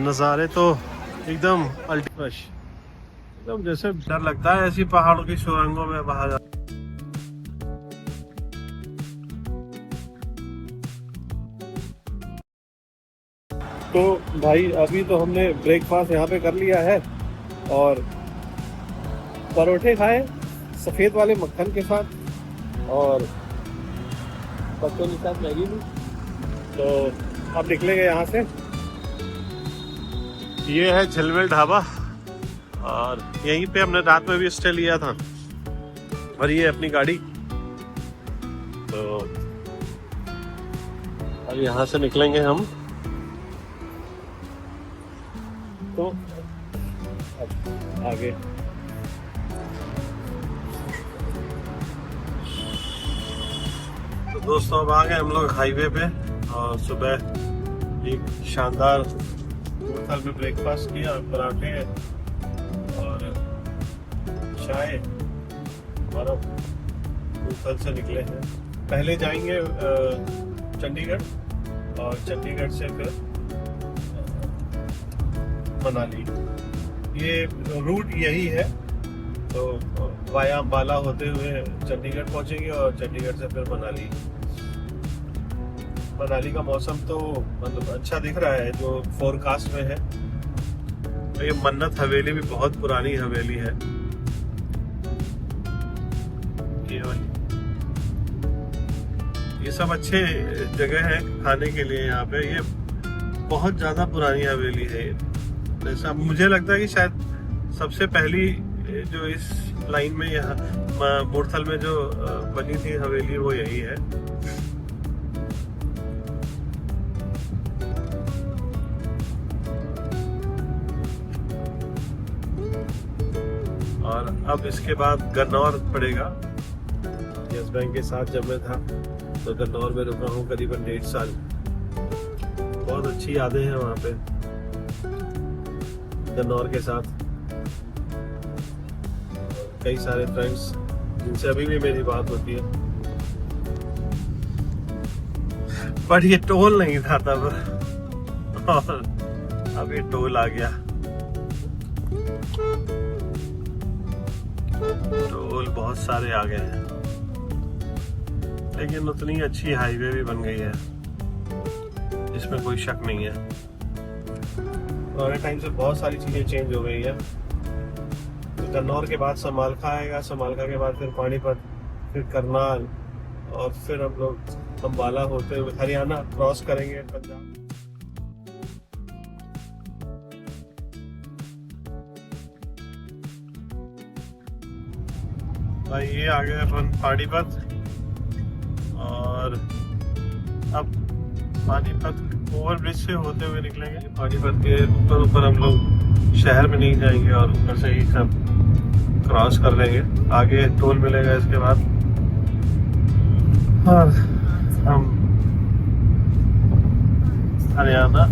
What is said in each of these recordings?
नज़ारे तो एकदम अल्टीमेट, एकदम जैसे डर लगता है ऐसी पहाड़ों की सुरंगों में बाहर। तो भाई अभी तो हमने ब्रेकफास्ट यहाँ पे कर लिया है और परोठे खाए सफ़ेद वाले मक्खन के साथ और बच्चों के साथ मैगी भी। तो अब निकलेंगे यहाँ से। ये है झिलमिल ढाबा और यहीं पे हमने रात में भी स्टे लिया था और ये अपनी गाड़ी। तो अब यहाँ से निकलेंगे हम। तो अब आगे तो दोस्तों अब आ गए हम लोग हाईवे पे और सुबह एक शानदार होटल में ब्रेकफास्ट किया, पराठे और चाय और अब होटल से निकले हैं। पहले जाएंगे चंडीगढ़ और चंडीगढ़ से फिर मनाली। ये रूट यही है, तो वाया अंबाला होते हुए चंडीगढ़ पहुंचेंगे और चंडीगढ़ से फिर मनाली। मनाली का मौसम तो मतलब अच्छा दिख रहा है जो फोरकास्ट में है। तो ये मन्नत हवेली भी बहुत पुरानी हवेली है। ये सब अच्छे जगह है खाने के लिए यहाँ पे। ये बहुत ज्यादा पुरानी हवेली है। ऐसा मुझे लगता है कि शायद सबसे पहली जो इस लाइन में यहाँ मुरथल में जो बनी थी हवेली वो यही है। और अब इसके बाद गन्नौर पड़ेगा। यस बैंक के साथ जब मैं था तो गन्नौर में रुका हूँ करीबन 1.5 साल। बहुत अच्छी यादें हैं वहाँ पे गन्नौर के साथ। कई सारे फ्रेंड्स जिनसे अभी भी मेरी बात होती है। पर ये टोल नहीं था तब और अब ये टोल आ गया। टोल बहुत सारे आ गए हैं लेकिन उतनी अच्छी हाईवे भी बन गई है, इसमें कोई शक नहीं है। पुराने टाइम से बहुत सारी चीजें चेंज हो गई है। तो गन्नौर के बाद समालखा आएगा, समालखा के बाद फिर पानीपत, फिर करनाल और फिर हम लोग अंबाला होते हुए हरियाणा क्रॉस करेंगे पंजाब। भाई ये आ गए अपन पानीपत और अब पानीपत ओवरब्रिज से होते हुए निकलेंगे। पानीपत के ऊपर हम लोग शहर में नहीं जाएंगे और ऊपर से ही सब क्रॉस कर लेंगे। आगे टोल मिलेगा इसके बाद और हम हरियाणा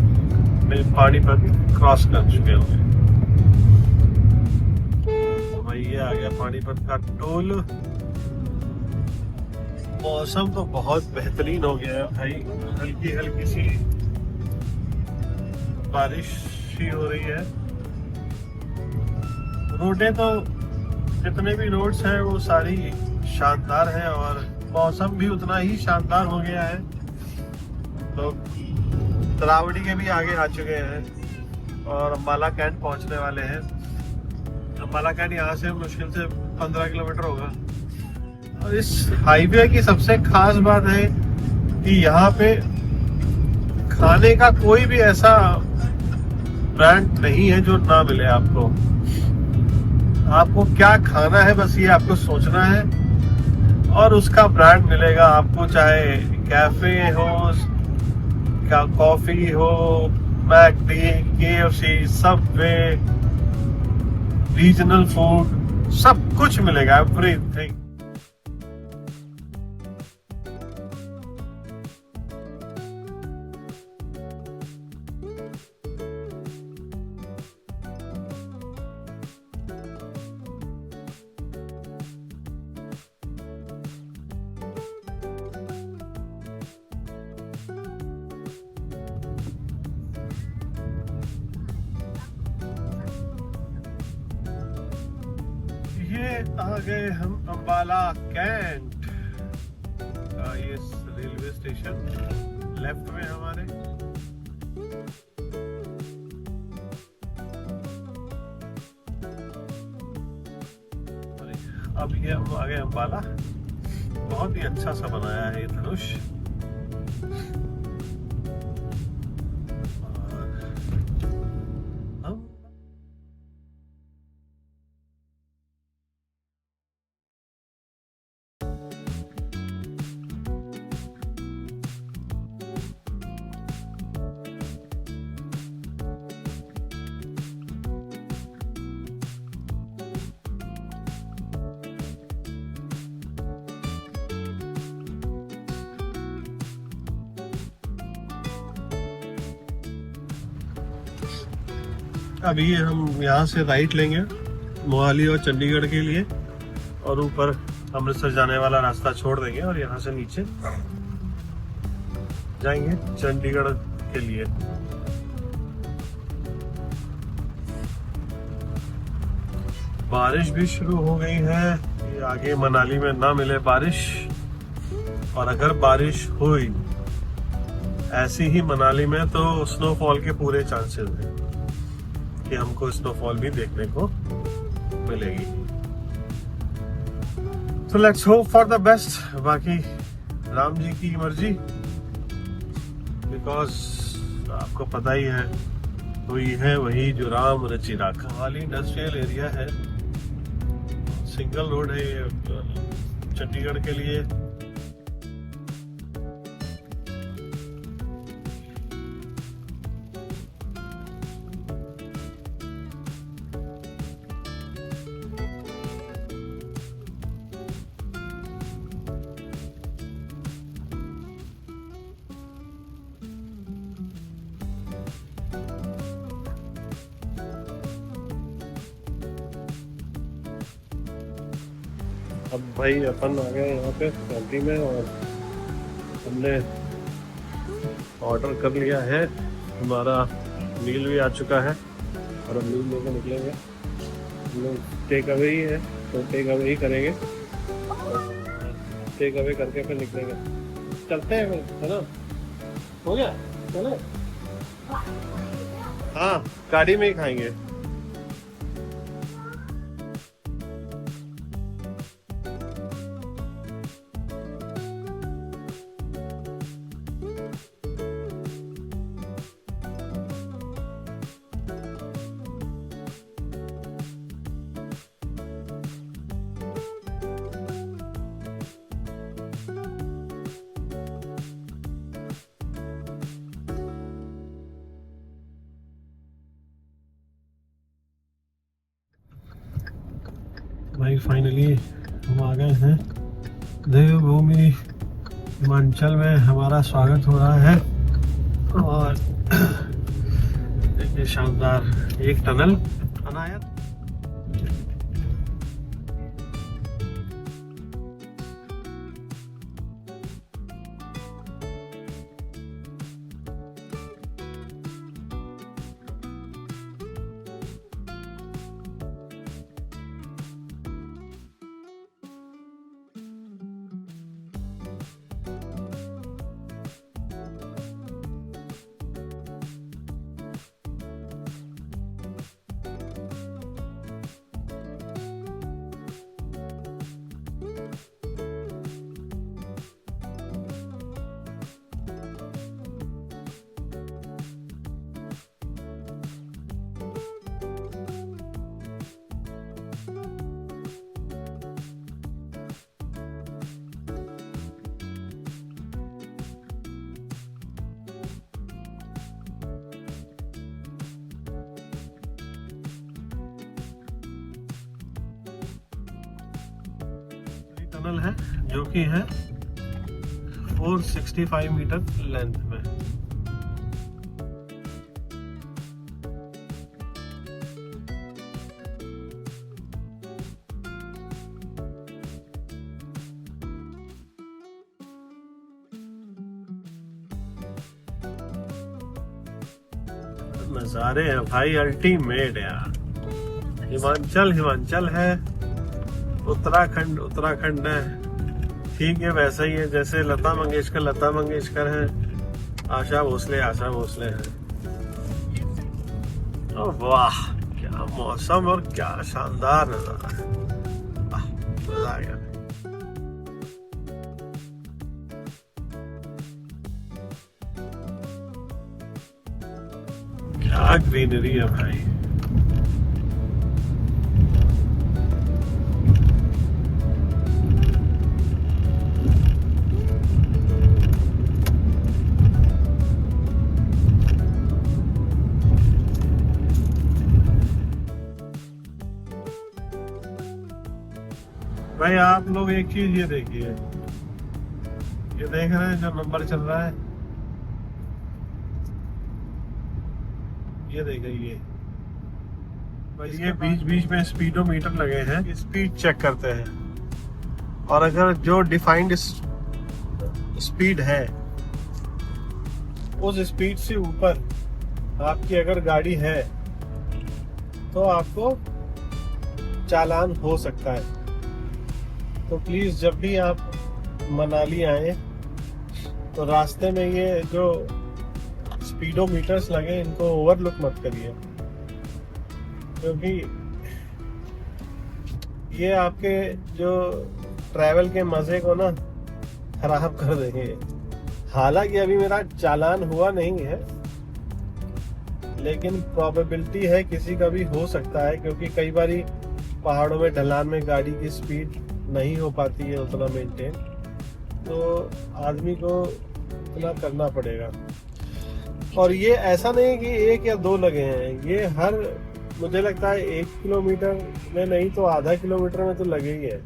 में पानीपत क्रॉस कर चुके होंगे। तो भाई ये आ गया पानीपत का टोल। मौसम तो बहुत बेहतरीन हो गया है भाई। हल्की हल्की सी बारिश ही हो रही है। रोडें तो जितने भी रोड्स हैं वो सारी शानदार हैं और मौसम भी उतना ही शानदार हो गया है। तो तरावड़ी के भी आगे आ चुके हैं और अम्बाला कैंट पहुंचने वाले हैं। अम्बाला कैंट यहाँ से मुश्किल से 15 किलोमीटर होगा। और इस हाईवे की सबसे खास बात है कि यहाँ पे खाने का कोई भी ऐसा ब्रांड नहीं है जो ना मिले आपको। आपको क्या खाना है बस ये आपको सोचना है और उसका ब्रांड मिलेगा आपको। चाहे कैफे हो, क्या कॉफी हो, McD, KFC, Subway, regional food, सब कुछ मिलेगा। एवरीथिंग। ये आ गए हम अंबाला कैंट का ये रेलवे स्टेशन लेफ्ट में हमारे। अब ये हम आ गए अंबाला। बहुत ही अच्छा सा बनाया है ये धनुष। अभी हम यहाँ से राइट लेंगे मोहाली और चंडीगढ़ के लिए, और ऊपर अमृतसर जाने वाला रास्ता छोड़ देंगे और यहाँ से नीचे जाएंगे चंडीगढ़ के लिए। बारिश भी शुरू हो गई है। ये आगे मनाली में ना मिले बारिश, और अगर बारिश हुई ऐसी ही मनाली में तो स्नोफॉल के पूरे चांसेस हैं कि हमको स्नोफॉल भी देखने को मिलेगी। तो let's hope for the best. बाकी राम जी की मर्जी, बिकॉज आपको पता ही है वही है वही जो राम रचि राखा। मोहाली इंडस्ट्रियल एरिया है, सिंगल रोड है ये चंडीगढ़ के लिए। अब भाई अपन आ गए यहाँ पे कंट्री में, और हमने ऑर्डर कर लिया है। हमारा मील भी आ चुका है और हम मील लेकर निकलेंगे। हम लोग टेक अवे ही है तो टेक अवे ही करेंगे, टेक अवे करके फिर निकलेंगे। चलते हैं फिर, है ना? हो गया चलो। हाँ, गाड़ी में ही खाएंगे। भाई फाइनली हम आ गए हैं देवभूमि हिमाचल में। हमारा स्वागत हो रहा है, और देखिए शानदार एक टनल अनायत। टनल है जो कि है 465 मीटर लेंथ में। नजारे हैं भाई अल्टीमेट यार। हिमाचल हिमाचल है, उत्तराखंड है, ठीक है वैसा ही है जैसे लता मंगेशकर हैं, आशा भोसले हैं। ओ वाह, क्या मौसम और क्या शानदार नजारा है, मजा आ गया। क्या ग्रीनरी है भाई। भाई आप लोग एक चीज ये देखिए, ये देख रहे हैं जो नंबर चल रहा है, ये देखिए ये बीच में स्पीडोमीटर लगे हैं, स्पीड चेक करते हैं। और अगर जो डिफाइंड स्पीड है उस स्पीड से ऊपर आपकी अगर गाड़ी है तो आपको चालान हो सकता है। तो प्लीज जब भी आप मनाली आए तो रास्ते में ये जो स्पीडोमीटर्स लगे इनको ओवरलुक मत करिए, क्योंकि ये आपके जो ट्रैवल के मजे को ना खराब कर देंगे। हालांकि अभी मेरा चालान हुआ नहीं है, लेकिन प्रोबेबिलिटी है किसी का भी हो सकता है, क्योंकि कई बारी पहाड़ों में ढलान में गाड़ी की स्पीड नहीं हो पाती है उतना मेंटेन, तो आदमी को उतना करना पड़ेगा। और ये ऐसा नहीं कि 1 या 2 लगे हैं, ये हर मुझे लगता है 1 किलोमीटर में नहीं तो आधा किलोमीटर में तो लगे ही है।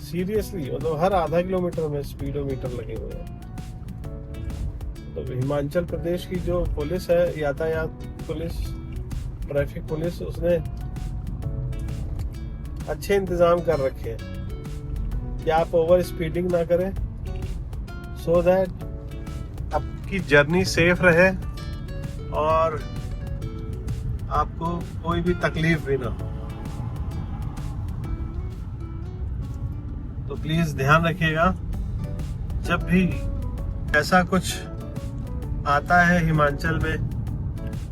सीरियसली मतलब हर आधा किलोमीटर में स्पीडोमीटर लगे हुए हैं। तो हिमाचल प्रदेश की जो पुलिस है, यातायात पुलिस, ट्रैफिक पुलिस, उसने अच्छे इंतजाम कर रखे हैं कि आप ओवर स्पीडिंग ना करें, सो दैट आपकी जर्नी सेफ रहे और आपको कोई भी तकलीफ भी ना हो। तो प्लीज ध्यान रखिएगा जब भी ऐसा कुछ आता है हिमाचल में।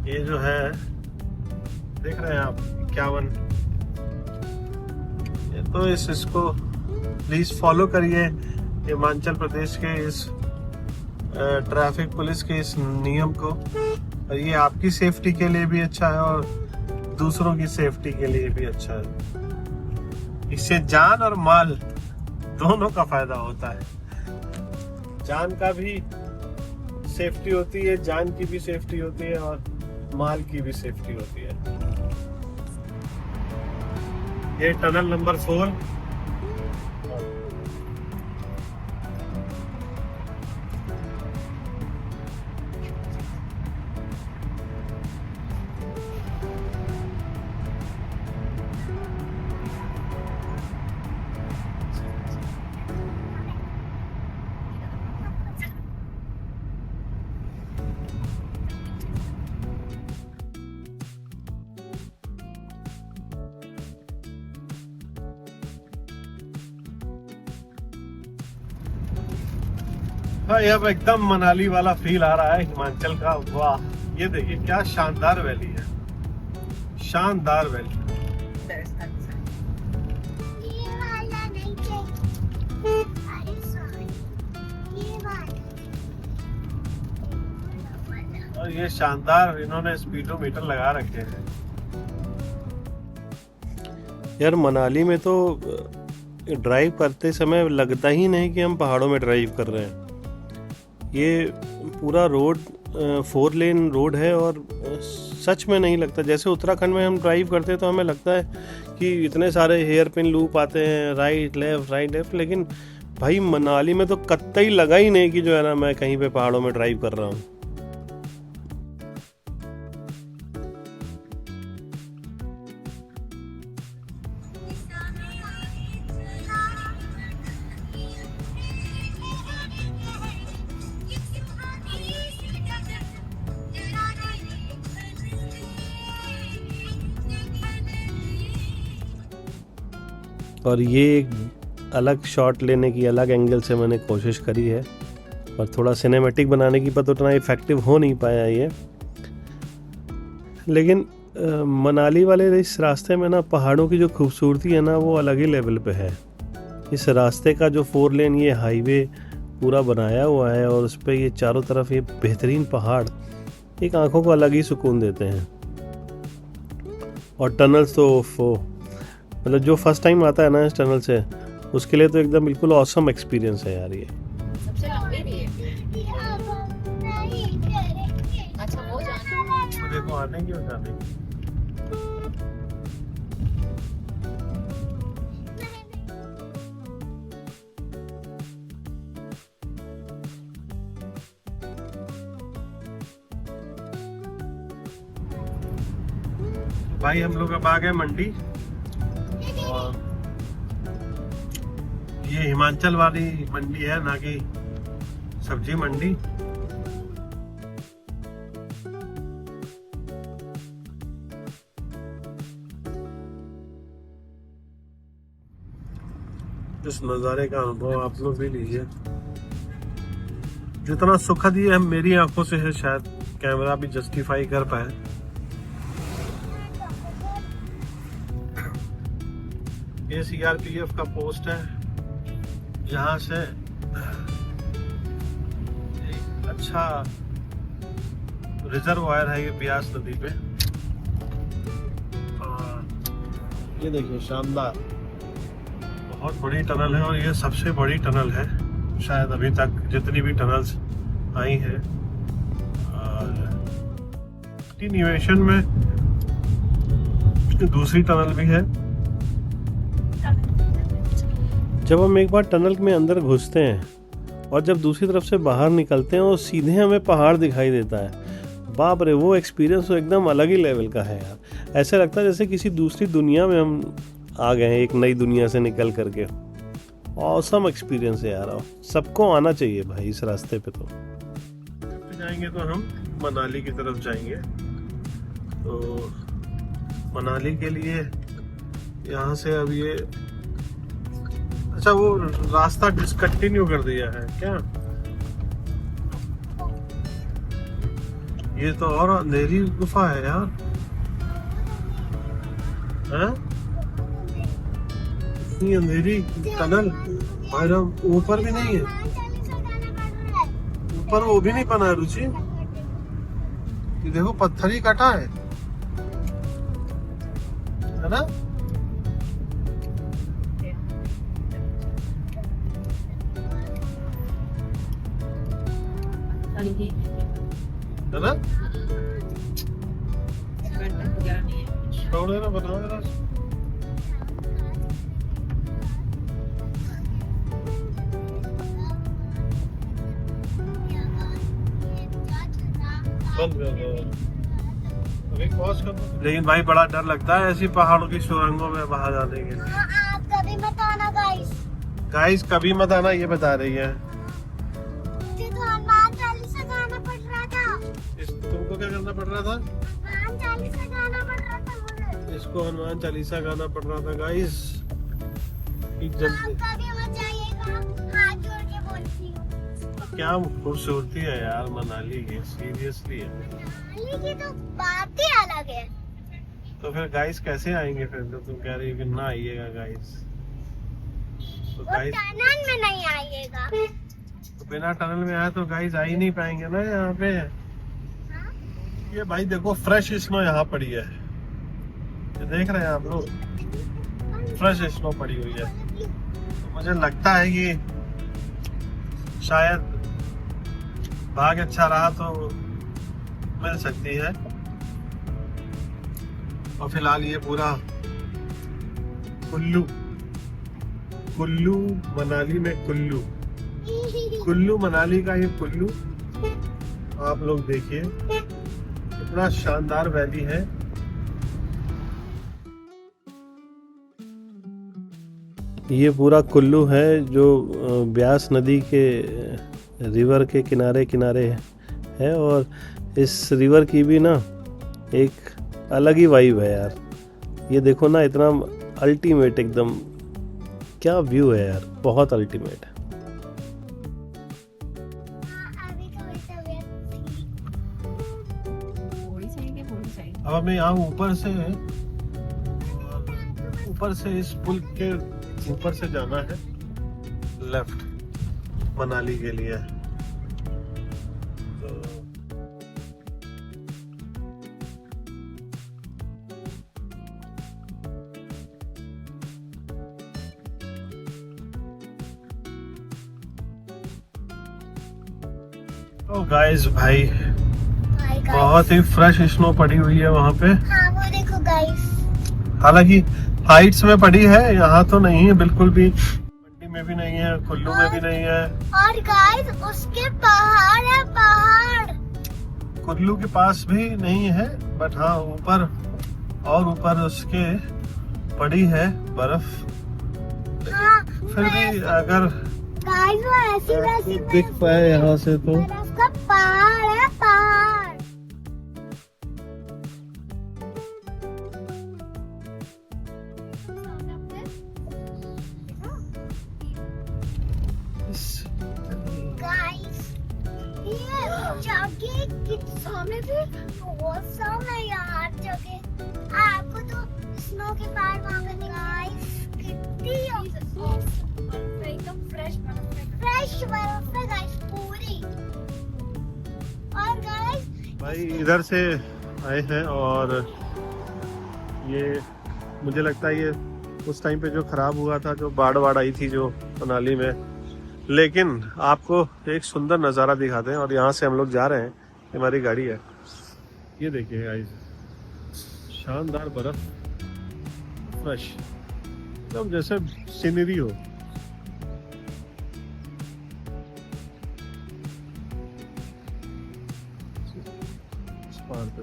ये जो है देख रहे हैं आप 51, तो इसको प्लीज फॉलो करिए, हिमाचल प्रदेश के इस ट्रैफिक पुलिस के इस नियम को। और ये आपकी सेफ्टी के लिए भी अच्छा है और दूसरों की सेफ्टी के लिए भी अच्छा है। इससे जान और माल दोनों का फायदा होता है। जान का भी सेफ्टी होती है, जान की भी सेफ्टी होती है और माल की भी सेफ्टी होती है। ये टनल नंबर 4 भाई अब एकदम मनाली वाला फील आ रहा है हिमाचल का। वाह, ये देखिए क्या शानदार वैली है, शानदार वैली। और ये शानदार इन्होंने स्पीडोमीटर लगा रखे हैं। यार मनाली में तो ड्राइव करते समय लगता ही नहीं कि हम पहाड़ों में ड्राइव कर रहे हैं। ये पूरा रोड 4 लेन रोड है और सच में नहीं लगता। जैसे उत्तराखंड में हम ड्राइव करते हैं तो हमें लगता है कि इतने सारे हेयर पिन लूप आते हैं, राइट लेफ्ट, लेकिन भाई मनाली में तो कतई लगा ही नहीं कि जो है ना मैं कहीं पे पहाड़ों में ड्राइव कर रहा हूँ। और ये एक अलग शॉट लेने की अलग एंगल से मैंने कोशिश करी है, और थोड़ा सिनेमैटिक बनाने की पर उतना इफ़ेक्टिव हो नहीं पाया ये। लेकिन मनाली वाले इस रास्ते में ना पहाड़ों की जो खूबसूरती है ना वो अलग ही लेवल पे है। इस रास्ते का जो 4 लेन ये हाईवे पूरा बनाया हुआ है और उस पर ये चारों तरफ ये बेहतरीन पहाड़ एक आंखों को अलग ही सुकून देते हैं। और टनल्स तो मतलब जो फर्स्ट टाइम आता है ना इस टनल से उसके लिए तो एकदम बिल्कुल ऑसम एक्सपीरियंस है यार ये। सबसे लंबी भी है। अच्छा वो जाना देखो आने की और जाने की। भाई हम लोग अब आ गए मंडी, और ये हिमाचल वाली मंडी है ना कि सब्जी मंडी। इस नज़ारे का अनुभव आप लोग भी लीजिए। जितना सुखद ये मेरी आंखों से है शायद कैमरा भी जस्टिफाई कर पाए। ये CRPF का पोस्ट है, जहाँ से एक अच्छा रिजर्वायर है ये ब्यास नदी पे। ये देखिए शानदार, बहुत बड़ी टनल है और ये सबसे बड़ी टनल है शायद अभी तक जितनी भी टनल्स आई हैं। और निवेशन में दूसरी टनल भी है। जब हम एक बार टनल में अंदर घुसते हैं और जब दूसरी तरफ से बाहर निकलते हैं और सीधे हमें पहाड़ दिखाई देता है, बाप रे वो एक्सपीरियंस तो एकदम अलग ही लेवल का है यार। ऐसा लगता है जैसे किसी दूसरी दुनिया में हम आ गए हैं, एक नई दुनिया से निकल करके। ऑसम एक्सपीरियंस है यार, सबको आना चाहिए भाई इस रास्ते पे। तो जाएंगे तो हम मनाली की तरफ जाएंगे, तो मनाली के लिए यहाँ से अब ये अच्छा वो रास्ता डिसकंटिन्यू कर दिया है क्या? ये तो और अंधेरी गुफा है यार, हैं? इतनी अंधेरी टनल भाई, ऊपर भी नहीं है, ऊपर वो भी नहीं बना है रुचि। ये देखो पत्थर ही कटा है ना? है ना? छोड़ देना, बनाओ जरा। बंद कर दो, अभी पॉज कर दो। लेकिन भाई बड़ा डर लगता है ऐसी पहाड़ों की सुरंगों में बाहर जाने के लिए। आप कभी मत आना गाइस। गाइस कभी मत आना, ये बता रही है। मुझे तो हनुमान चालीसा गाना पड़ रहा था। तुमको क्या करना पड़ रहा था? हनुमान चालीसा गाना पड़ रहा था मुझे। इसको हनुमान चालीसा गाना पड़ रहा था गाइस। आप कभी मत जाइएगा, हाथ जोड़ के बोलती हूँ। क्या खूबसूरती है यार मनाली की, सीरियसली है। मनाली की तो बात ही अलग है। तो फिर गाइस कैसे आएंगे फिर? तो तुम कह रही हो कि ना आइएगा गाइस, तो वो गाइस टनल में नहीं आइएगा। तो बिना टनल में आए तो गाइस आ ही नहीं पाएंगे ना यहाँ पे। हाँ? ये भाई देखो फ्रेश स्नो यहाँ पड़ी है, ये देख रहे हैं आप लोग, फ्रेश स्नो पड़ी हुई है। तो मुझे लगता है कि शायद भाग अच्छा रहा तो मिल सकती है। और फिलहाल ये पूरा कुल्लू मनाली में कुल्लू मनाली का ये कुल्लू आप लोग देखिए, इतना शानदार वैली है। ये पूरा कुल्लू है जो ब्यास नदी के रिवर के किनारे किनारे है, और इस रिवर की भी ना एक अलग ही वाइब है यार। ये देखो ना, इतना अल्टीमेट एकदम क्या व्यू है यार, बहुत अल्टीमेट है। अभी थोड़ी तबीयत ठीक। थोड़ी चाहिए कि पूरी चाहिए? अब हमें यहाँ ऊपर से इस पुल के ऊपर से जाना है लेफ्ट मनाली के लिए। तो गाइस भाई भाई guys, बहुत ही फ्रेश स्नो पड़ी हुई है वहाँ पे। हाँ वो देखो गाइस। हालांकि हाइट्स में पड़ी है, यहाँ तो नहीं है बिल्कुल भी। मंडी में भी नहीं है, कुल्लू में भी नहीं है, और गाइस उसके पहाड़ है, पहाड़। कुल्लू के पास भी नहीं है, बट हाँ ऊपर और ऊपर उसके पड़ी है बर्फ। हाँ फिर भी अगर गाइस वो ऐसी वैसी दिख पाए यहाँ से तो बर्फ का पहाड़ है, पहाड़। गाइस ये जगह कितने सामने भी बहुत सामने यार जगह। आपको तो स्नो के पहाड़ वहाँ पे गाइस कितनी एकदम फ्रेश बर्फ है। फ्रेश बर्फ है गाइस पूरी। और गाइस भाई इधर से आए हैं और ये मुझे लगता है ये उस टाइम पे जो खराब हुआ था, जो बाढ़ आई थी जो मनाली में। लेकिन आपको एक सुंदर नज़ारा दिखाते हैं और यहाँ से हम लोग जा रहे हैं, हमारी गाड़ी है। ये देखिए गाइस, शानदार बर्फ, फ्रेश, एकदम जैसे सीनरी हो। इस पहाड़ पे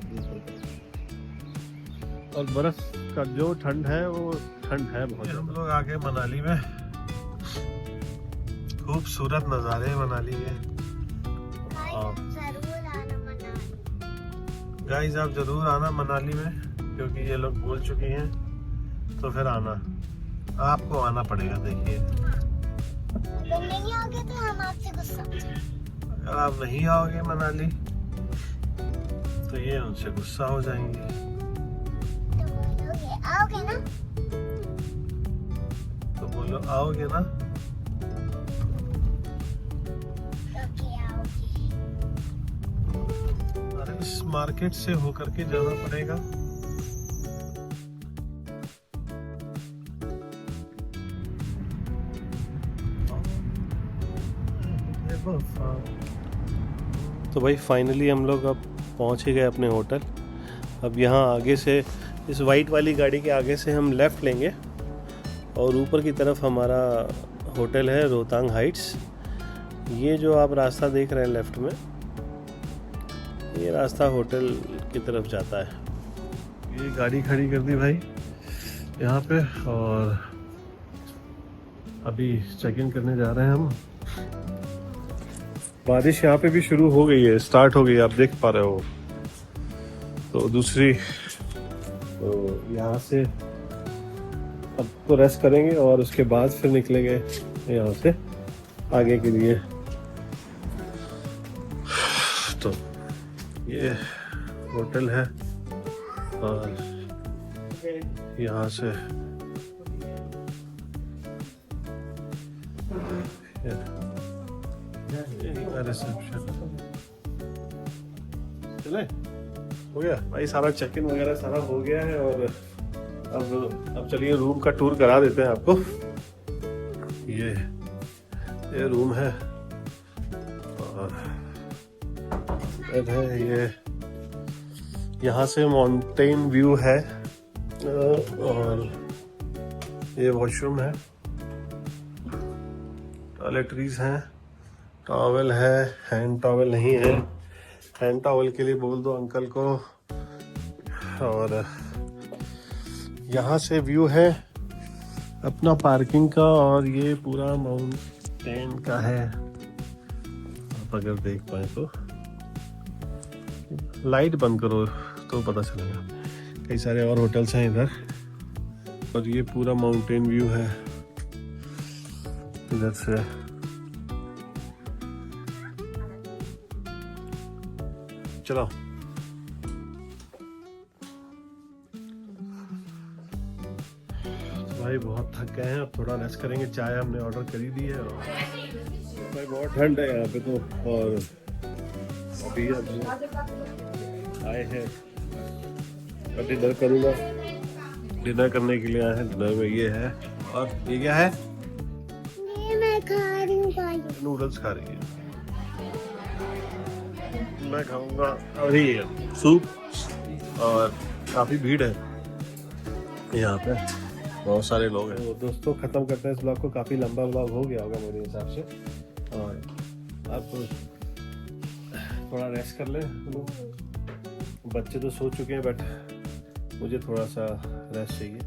और बर्फ का जो ठंड है वो ठंड है बहुत। हम लोग आगे मनाली में, खूबसूरत नज़ारे मनाली के। जरूर आना मनाली। गाइस आप जरूर आना मनाली में, क्योंकि ये लोग बोल चुकी हैं तो फिर आना, आपको आना पड़ेगा। देखिए अगर नहीं आओगे तो हम आपसे गुस्सा हो जाएंगे। अगर आप नहीं आओगे मनाली तो ये उनसे गुस्सा हो जाएंगे। तो बोलोगे आओगे ना? तो बोलो आओगे ना। ओके आओगे। अरे इस मार्केट से होकर के जाना पड़ेगा। तो भाई फाइनली हम लोग अब पहुंच ही गए अपने होटल। अब यहाँ आगे से इस वाइट वाली गाड़ी के आगे से हम लेफ़्ट लेंगे और ऊपर की तरफ हमारा होटल है रोहतांग हाइट्स। ये जो आप रास्ता देख रहे हैं लेफ़्ट में, ये रास्ता होटल की तरफ जाता है। ये गाड़ी खड़ी कर दी भाई यहाँ पे और अभी चेक इन करने जा रहे हैं हम। बारिश यहाँ पे भी शुरू हो गई है, स्टार्ट हो गई है, आप देख पा रहे हो। तो दूसरी, तो यहाँ से अब तो रेस्ट करेंगे और उसके बाद फिर निकलेंगे यहाँ से आगे के लिए। तो ये होटल है और यहाँ से रिसेप्शन चले, हो गया भाई सारा चेक इन वगैरह सारा हो गया है। और अब चलिए रूम का टूर करा देते हैं आपको। ये रूम है और बेड है। ये यहाँ से माउंटेन व्यू है और ये वॉशरूम है, टॉयलेटरीज हैं, टॉवल है, हैंड टॉवल नहीं है, हैंड टॉवल के लिए बोल दो अंकल को। और यहाँ से व्यू है अपना पार्किंग का और ये पूरा माउंटेन का है। आप अगर देख पाए तो, लाइट बंद करो तो पता चलेगा। कई सारे और होटल्स हैं इधर और ये पूरा माउंटेन व्यू है। इधर से चलो। भाई बहुत थक गए हैं, अब थोड़ा रेस्ट करेंगे। चाय हमने ऑर्डर करी दी है और भाई बहुत ठंड है यहाँ पे तो। और अभी अब आए हैं, डिनर करूँगा। डिनर करने के लिए आए हैं। डिनर में ये है, और ये क्या है? ये मैं खा रही हूँ गाइस। नूडल्स खा रही है। मैं खाऊंगा अभी सूप, और काफ़ी भीड़ है यहाँ पे, बहुत सारे लोग हैं। तो दोस्तों ख़त्म करते हैं इस ब्लॉग को। काफ़ी लंबा ब्लॉग हो गया होगा मेरे हिसाब से, और अब थोड़ा रेस्ट कर लें हम लोग। बच्चे तो सो चुके हैं, बट मुझे थोड़ा सा रेस्ट चाहिए।